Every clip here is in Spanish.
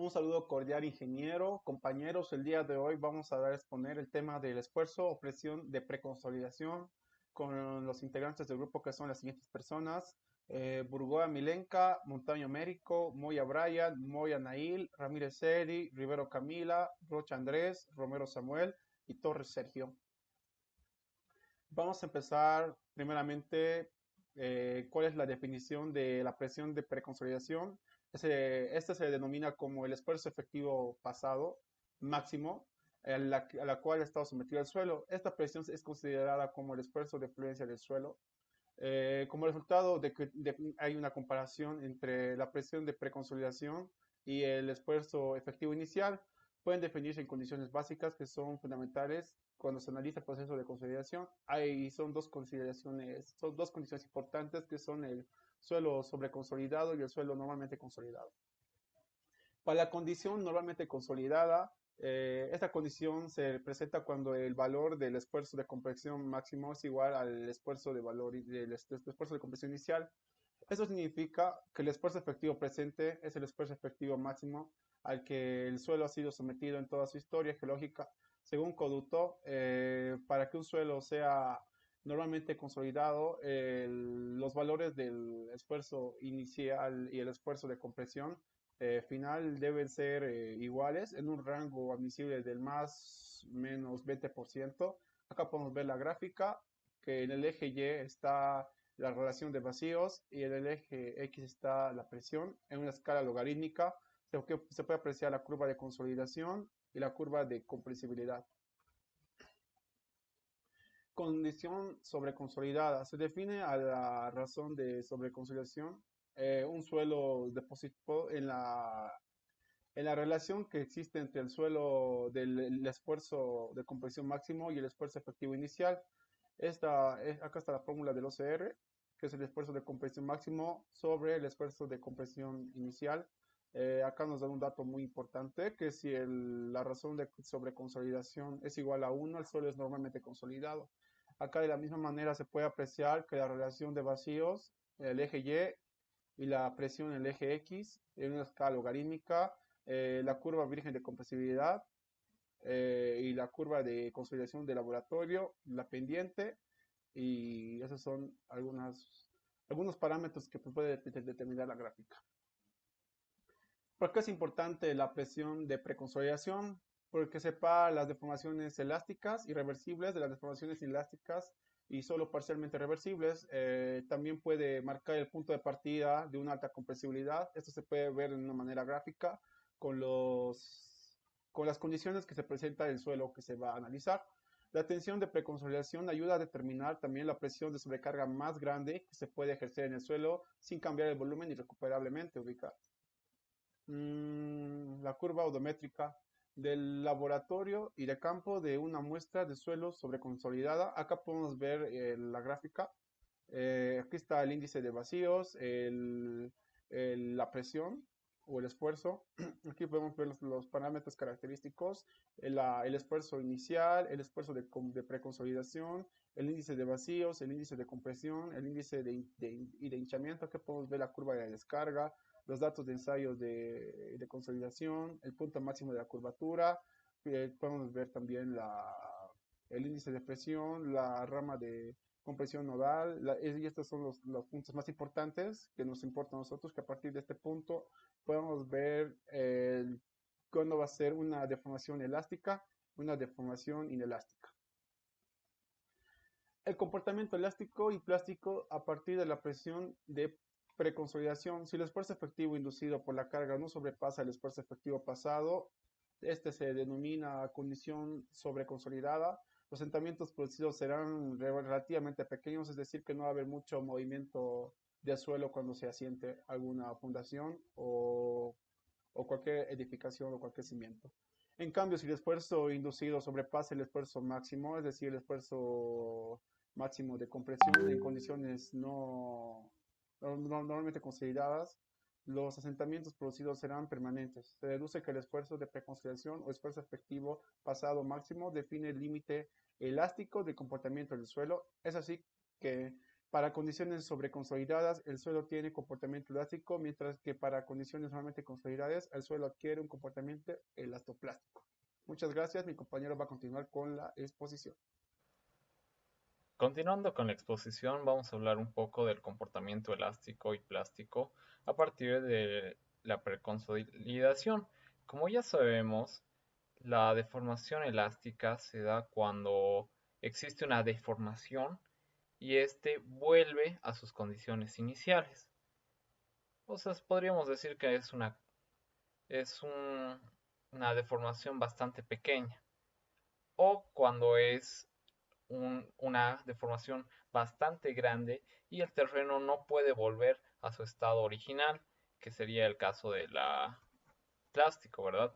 Un saludo cordial, ingeniero. Compañeros, el día de hoy vamos a exponer el tema del esfuerzo o presión de preconsolidación con los integrantes del grupo que son las siguientes personas. Burgoa Milenka, Montaño Mérico, Moya Brian, Moya Nail, Ramírez Eri, Rivero Camila, Rocha Andrés, Romero Samuel y Torres Sergio. Vamos a empezar primeramente, ¿cuál es la definición de la presión de preconsolidación? Este se denomina como el esfuerzo efectivo pasado máximo a la cual ha estado sometido el suelo. Esta presión es considerada como el esfuerzo de fluencia del suelo. Como resultado de que hay una comparación entre la presión de preconsolidación y el esfuerzo efectivo inicial, pueden definirse en condiciones básicas que son fundamentales cuando se analiza el proceso de consolidación. Son dos condiciones importantes que son el suelo sobreconsolidado y el suelo normalmente consolidado. Para la condición normalmente consolidada, esta condición se presenta cuando el valor del esfuerzo de compresión máximo es igual al esfuerzo de valor del esfuerzo de compresión inicial. Eso significa que el esfuerzo efectivo presente es el esfuerzo efectivo máximo al que el suelo ha sido sometido en toda su historia geológica. Según Coduto, para que un suelo sea normalmente consolidado, los valores del esfuerzo inicial y el esfuerzo de compresión final deben ser iguales en un rango admisible del más menos 20%. Acá podemos ver la gráfica, que en el eje Y está la relación de vacíos y en el eje X está la presión en una escala logarítmica. Se puede apreciar la curva de consolidación y la curva de compresibilidad. Condición sobreconsolidada. Se define a la razón de sobreconsolidación un suelo depositado en la relación que existe entre el suelo del esfuerzo de compresión máximo y el esfuerzo efectivo inicial. Acá está la fórmula del OCR, que es el esfuerzo de compresión máximo sobre el esfuerzo de compresión inicial. Acá nos da un dato muy importante, que si la razón de sobreconsolidación es igual a 1, el suelo es normalmente consolidado. Acá de la misma manera se puede apreciar que la relación de vacíos, el eje Y la presión en el eje X, en una escala logarítmica, la curva virgen de compresibilidad y la curva de consolidación de laboratorio, la pendiente, y esos son algunos parámetros que puede determinar la gráfica. ¿Por qué es importante la presión de preconsolidación? Porque separa las deformaciones elásticas y reversibles de las deformaciones inelásticas y solo parcialmente reversibles. También puede marcar el punto de partida de una alta compresibilidad. Esto se puede ver de una manera gráfica con, con las condiciones que se presenta el suelo que se va a analizar. La tensión de preconsolidación ayuda a determinar también la presión de sobrecarga más grande que se puede ejercer en el suelo sin cambiar el volumen irrecuperablemente ubicado. La curva odométrica del laboratorio y de campo de una muestra de suelo sobreconsolidada. Acá podemos ver la gráfica. Aquí está el índice de vacíos, la presión o el esfuerzo. Aquí podemos ver los parámetros característicos, el esfuerzo inicial, el esfuerzo de preconsolidación, el índice de vacíos, el índice de compresión, el índice de hinchamiento. Aquí podemos ver la curva de descarga, los datos de ensayos de consolidación, el punto máximo de la curvatura. Podemos ver también el índice de presión, la rama de compresión nodal, y estos son los puntos más importantes que nos importan a nosotros, que a partir de este punto podemos ver cuándo va a ser una deformación elástica, una deformación inelástica. El comportamiento elástico y plástico a partir de la presión de preconsolidación. Si el esfuerzo efectivo inducido por la carga no sobrepasa el esfuerzo efectivo pasado, este se denomina condición sobreconsolidada. Los asentamientos producidos serán relativamente pequeños, es decir, que no va a haber mucho movimiento de suelo cuando se asiente alguna fundación o cualquier edificación o cualquier cimiento. En cambio, si el esfuerzo inducido sobrepasa el esfuerzo máximo, es decir, el esfuerzo máximo de compresión en condiciones normalmente consideradas, los asentamientos producidos serán permanentes. Se deduce que el esfuerzo de preconsolidación o esfuerzo efectivo pasado máximo define el límite elástico del comportamiento del suelo. Es así que Para condiciones sobreconsolidadas, el suelo tiene comportamiento elástico, mientras que para condiciones normalmente consolidadas, el suelo adquiere un comportamiento elastoplástico. Muchas gracias. Mi compañero va a continuar con la exposición. Continuando con la exposición, vamos a hablar un poco del comportamiento elástico y plástico a partir de la preconsolidación. Como ya sabemos, la deformación elástica se da cuando existe una deformación y éste vuelve a sus condiciones iniciales. O sea, podríamos decir que una deformación bastante pequeña. O cuando es una deformación bastante grande y el terreno no puede volver a su estado original, que sería el caso de la plástico, ¿verdad?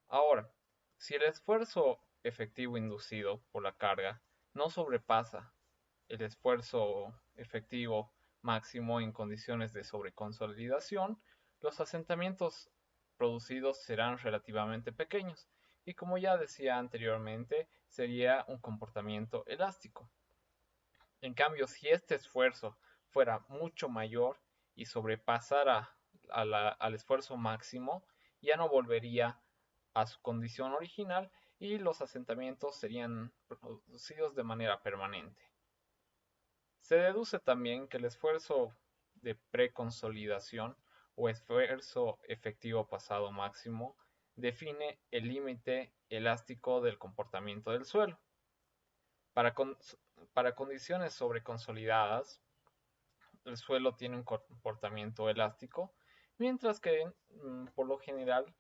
Ahora, si el esfuerzo efectivo inducido por la carga no sobrepasa el esfuerzo efectivo máximo en condiciones de sobreconsolidación, los asentamientos producidos serán relativamente pequeños y, como ya decía anteriormente, sería un comportamiento elástico. En cambio, si este esfuerzo fuera mucho mayor y sobrepasara al esfuerzo máximo, ya no volvería a su condición original y los asentamientos serían producidos de manera permanente. Se deduce también que el esfuerzo de preconsolidación o esfuerzo efectivo pasado máximo define el límite elástico del comportamiento del suelo. Para condiciones sobreconsolidadas, el suelo tiene un comportamiento elástico, mientras que por lo general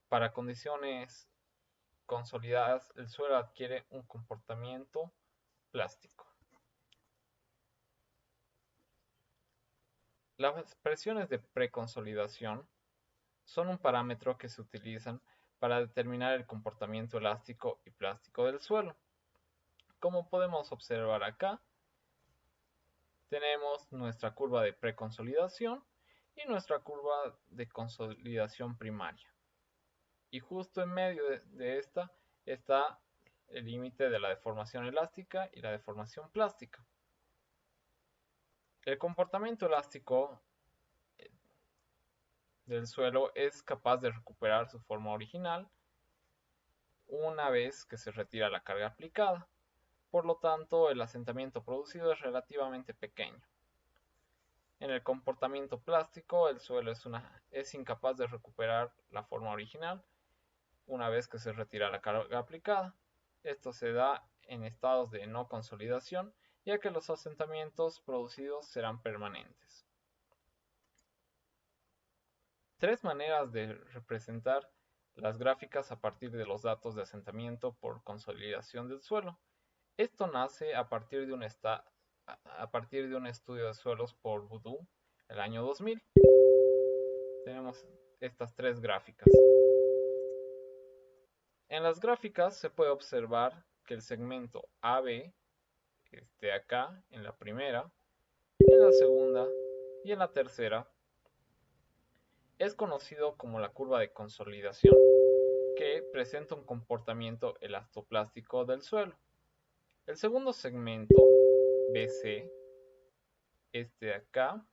para condiciones consolidadas el suelo adquiere un comportamiento plástico. Las presiones de preconsolidación son un parámetro que se utilizan para determinar el comportamiento elástico y plástico del suelo. Como podemos observar acá, tenemos nuestra curva de preconsolidación y nuestra curva de consolidación primaria. Y justo en medio de esta está el límite de la deformación elástica y la deformación plástica. El comportamiento elástico del suelo es capaz de recuperar su forma original una vez que se retira la carga aplicada. Por lo tanto, el asentamiento producido es relativamente pequeño. En el comportamiento plástico, el suelo es incapaz de recuperar la forma original una vez que se retira la carga aplicada. Esto se da en estados de no consolidación, ya que los asentamientos producidos serán permanentes. Tres maneras de representar las gráficas a partir de los datos de asentamiento por consolidación del suelo. Esto nace a partir de un estudio de suelos por Voodoo el año 2000. Tenemos estas tres gráficas. En las gráficas se puede observar que el segmento AB, este acá en la primera, en la segunda y en la tercera, es conocido como la curva de consolidación, que presenta un comportamiento elastoplástico del suelo. El segundo segmento, BC, este de acá,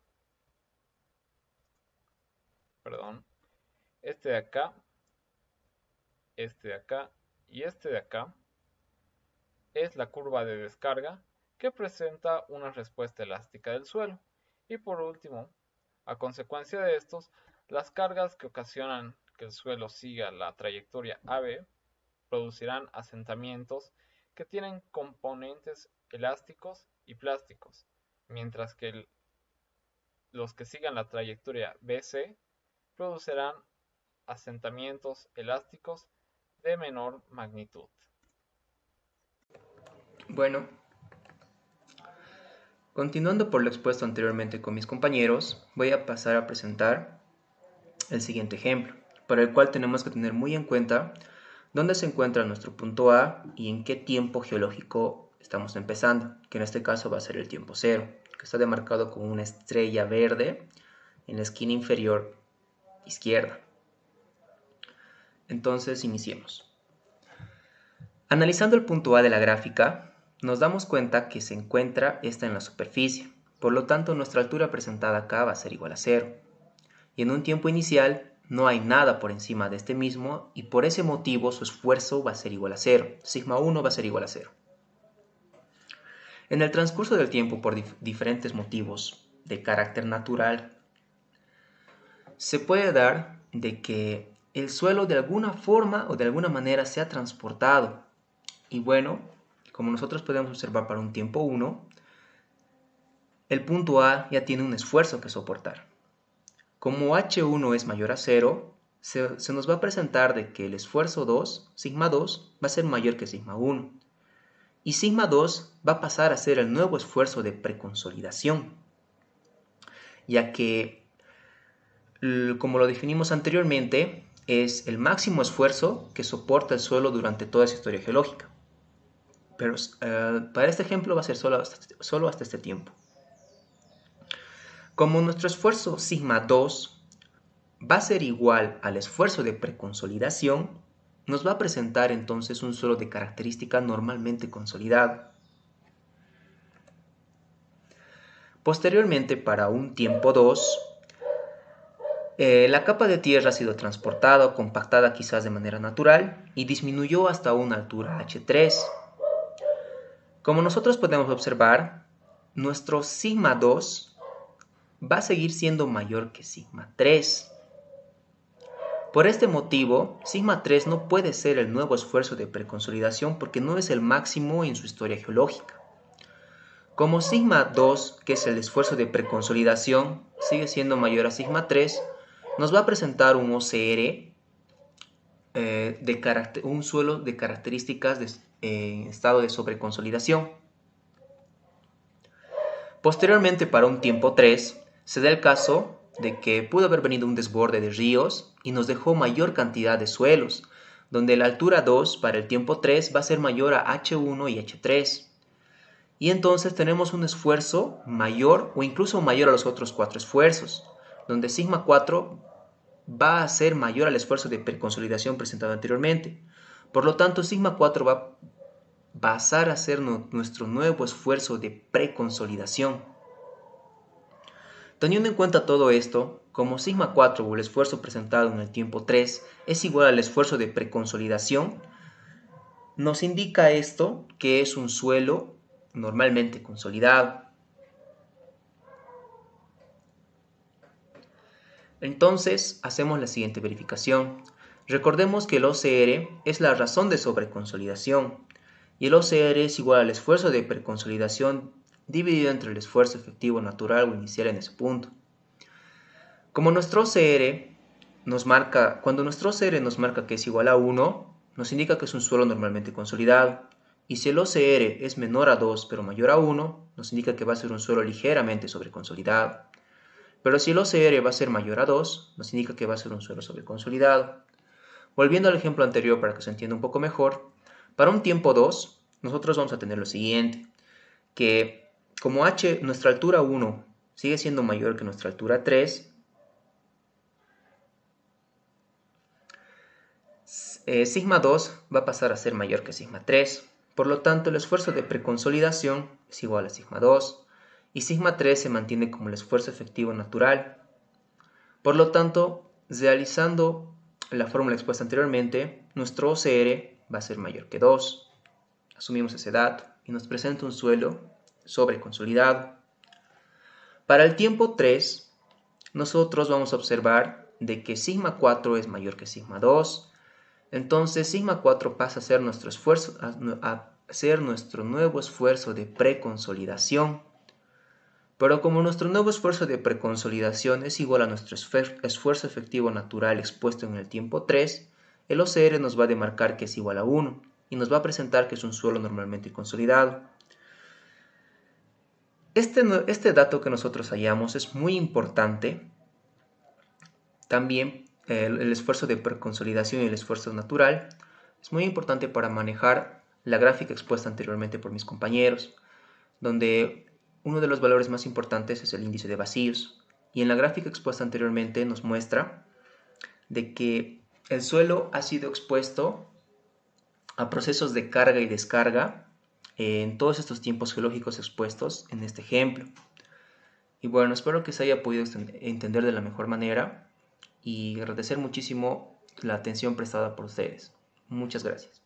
este de acá, este de acá y este de acá, es la curva de descarga que presenta una respuesta elástica del suelo. Y por último, a consecuencia de estos, las cargas que ocasionan que el suelo siga la trayectoria AB producirán asentamientos que tienen componentes elásticos y plásticos, mientras que los que sigan la trayectoria BC producirán asentamientos elásticos de menor magnitud. Bueno, continuando por lo expuesto anteriormente con mis compañeros, voy a pasar a presentar el siguiente ejemplo, para el cual tenemos que tener muy en cuenta dónde se encuentra nuestro punto A y en qué tiempo geológico estamos empezando, que en este caso va a ser el tiempo cero, que está demarcado con una estrella verde en la esquina inferior izquierda. Entonces, iniciemos. Analizando el punto A de la gráfica, nos damos cuenta que se encuentra esta en la superficie. Por lo tanto, nuestra altura presentada acá va a ser igual a 0. Y en un tiempo inicial no hay nada por encima de este mismo y por ese motivo su esfuerzo va a ser igual a 0. Sigma 1 va a ser igual a 0. En el transcurso del tiempo, por diferentes motivos de carácter natural, se puede dar de que el suelo de alguna forma o de alguna manera sea transportado. Y bueno, como nosotros podemos observar para un tiempo 1, el punto A ya tiene un esfuerzo que soportar. Como H1 es mayor a 0, se nos va a presentar de que el esfuerzo 2, sigma 2, va a ser mayor que sigma 1. Y sigma 2 va a pasar a ser el nuevo esfuerzo de preconsolidación, ya que, como lo definimos anteriormente, es el máximo esfuerzo que soporta el suelo durante toda su historia geológica. Pero para este ejemplo va a ser solo hasta este tiempo. Como nuestro esfuerzo sigma 2 va a ser igual al esfuerzo de preconsolidación, nos va a presentar entonces un suelo de característica normalmente consolidado. Posteriormente, para un tiempo 2, la capa de tierra ha sido transportada o compactada quizás de manera natural y disminuyó hasta una altura H3. Como nosotros podemos observar, nuestro sigma 2 va a seguir siendo mayor que sigma 3. Por este motivo, sigma 3 no puede ser el nuevo esfuerzo de preconsolidación porque no es el máximo en su historia geológica. Como sigma 2, que es el esfuerzo de preconsolidación, sigue siendo mayor a sigma 3, nos va a presentar un OCR, un suelo de características en estado de sobreconsolidación. Posteriormente, para un tiempo 3, se da el caso de que pudo haber venido un desborde de ríos y nos dejó mayor cantidad de suelos, donde la altura 2 para el tiempo 3 va a ser mayor a H1 y H3. Y entonces tenemos un esfuerzo mayor o incluso mayor a los otros 4 esfuerzos, donde sigma 4 va a ser mayor al esfuerzo de preconsolidación presentado anteriormente. Por lo tanto, sigma 4 va a pasar a ser nuestro nuevo esfuerzo de preconsolidación. Teniendo en cuenta todo esto, como sigma 4 o el esfuerzo presentado en el tiempo 3 es igual al esfuerzo de preconsolidación, nos indica esto que es un suelo normalmente consolidado. Entonces, hacemos la siguiente verificación. Recordemos que el OCR es la razón de sobreconsolidación y el OCR es igual al esfuerzo de preconsolidación dividido entre el esfuerzo efectivo natural o inicial en ese punto. Como nuestro OCR cuando nuestro OCR nos marca que es igual a 1, nos indica que es un suelo normalmente consolidado. Y si el OCR es menor a 2 pero mayor a 1, nos indica que va a ser un suelo ligeramente sobreconsolidado. Pero si el OCR va a ser mayor a 2, nos indica que va a ser un suelo sobreconsolidado. Volviendo al ejemplo anterior para que se entienda un poco mejor, para un tiempo 2, nosotros vamos a tener lo siguiente, que como nuestra altura 1 sigue siendo mayor que nuestra altura 3, sigma 2 va a pasar a ser mayor que sigma 3. Por lo tanto, el esfuerzo de preconsolidación es igual a sigma 2 y sigma 3 se mantiene como el esfuerzo efectivo natural. Por lo tanto, realizando la fórmula expuesta anteriormente, nuestro OCR va a ser mayor que 2. Asumimos ese dato y nos presenta un suelo sobreconsolidado. Para el tiempo 3, nosotros vamos a observar de que sigma 4 es mayor que sigma 2. Entonces, sigma 4 pasa a ser nuestro esfuerzo, a ser nuestro nuevo esfuerzo de preconsolidación. Pero como nuestro nuevo esfuerzo de preconsolidación es igual a nuestro esfuerzo efectivo natural expuesto en el tiempo 3, el OCR nos va a demarcar que es igual a 1 y nos va a presentar que es un suelo normalmente consolidado. Este dato que nosotros hallamos es muy importante. También el esfuerzo de preconsolidación y el esfuerzo natural es muy importante para manejar la gráfica expuesta anteriormente por mis compañeros, donde uno de los valores más importantes es el índice de vacíos. Y en la gráfica expuesta anteriormente nos muestra de que el suelo ha sido expuesto a procesos de carga y descarga en todos estos tiempos geológicos expuestos en este ejemplo. Y bueno, espero que se haya podido entender de la mejor manera y agradecer muchísimo la atención prestada por ustedes. Muchas gracias.